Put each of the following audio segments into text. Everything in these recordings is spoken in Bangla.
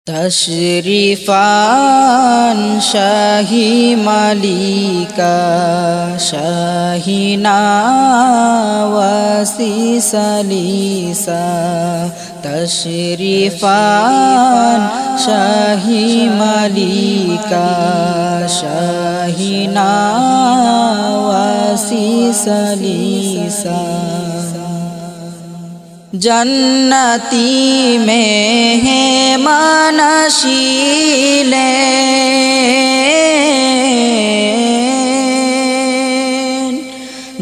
তশরিফান শাহী মালিকা শাহিনা ওয়াসি সালিসা তশরিফান শাহী মালিকা শাহিনা ওয়াসি সালিসা जन्नती मेहमान शीलें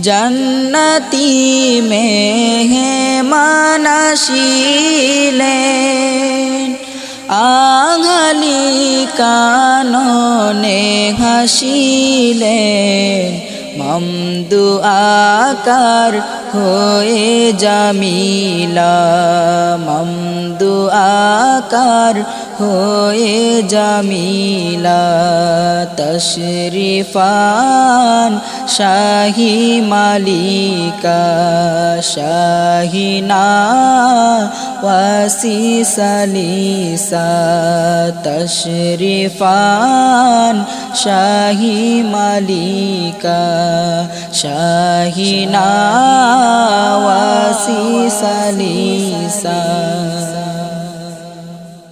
जन्नती मेहमान शीलें आंगली कानोने हासिलें ममदु आकार होए जामीला ममदु आकार होए जामीला तशरीफान शाही मालिका शाहिना वासी सलीसा तशरीफान शाही मालिका शाहिना वासी सलीसा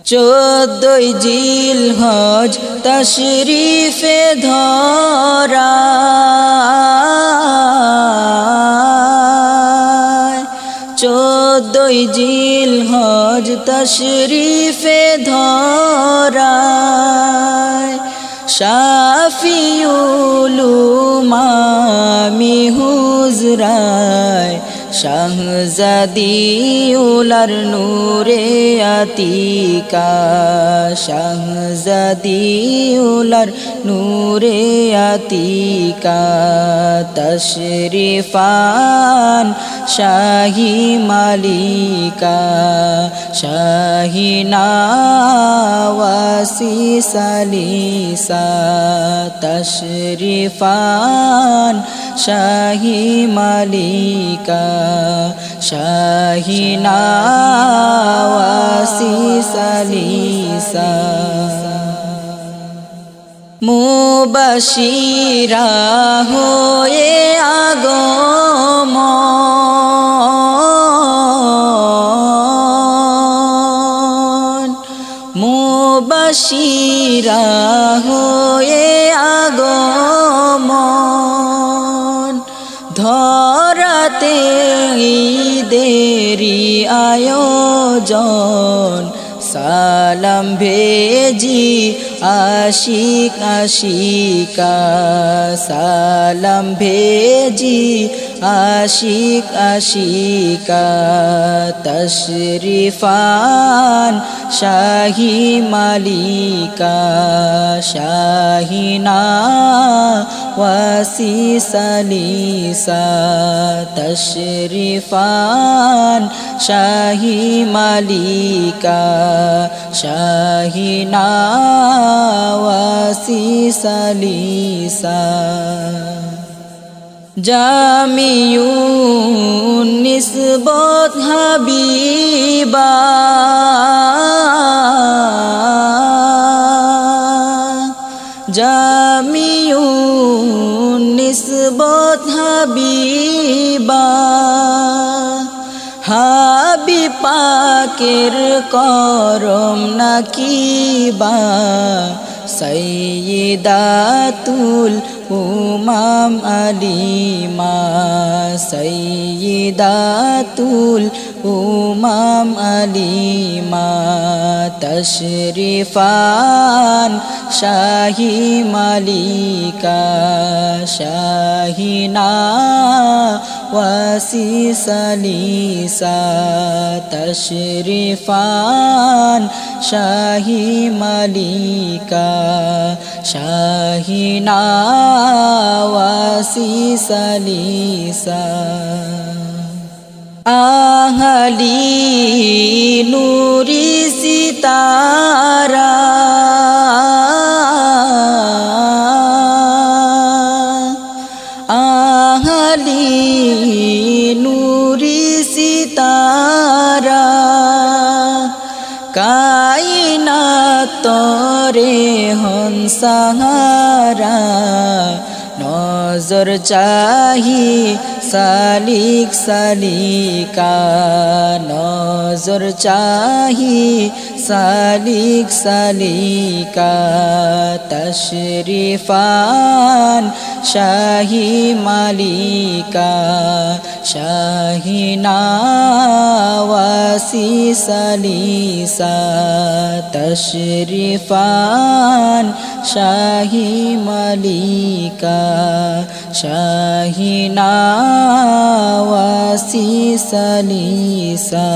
चौदह जिल हज तशरीफे धरा चौदह जिल हज तशरीफे धरा शाफिउल उमामी हुजराय शाहजादी उलर नूरे अतीका शाहजादी उलर नूरे अतीका तशरीफान शाही मालिका शाहिना वासी सलीसा तशरीफान शाही मालिका शाहिना वासी सलीसा मुबशिरा होए आगमन मुबशिरा होए आगमन धराते ঈদেরি আয়োজন সালাম ভেজি আশিক আশিকা সালাম ভেজি আশিক আশিকা তশরিফান শাহী মালিকা শাহিনা ওয়াসি সলিসা তশরিফান শাহী মালিকা শাহিনা ওয়াসি সলিসা জামিউন নিসবত হাবিবা জামিউন নিসবত হাবিবা হাবিব পাকের করম নাকিবা সাইয়্যিদাতুল উমাম আলিমা সাইয়্যিদাতুল উমাম আলিমা তশরিফান শাহী মালিকা শাহিনা ওয়াসি সলিসা তশরিফান শাহী মালিকা শাহিনা ওয়াসি সলিসা आहली नूरी सितारा आहली नूरी सितारा काई না তরে হন সাহারা নজর চাহি সালিক সালিকা নজর চাহি সালিক সালিকা তশরিফান শাহি মালিকা শাহি নাওয়াসি সালিসা তশরিফান শাহি মালিকা শাহি নাওয়াসি সালিসা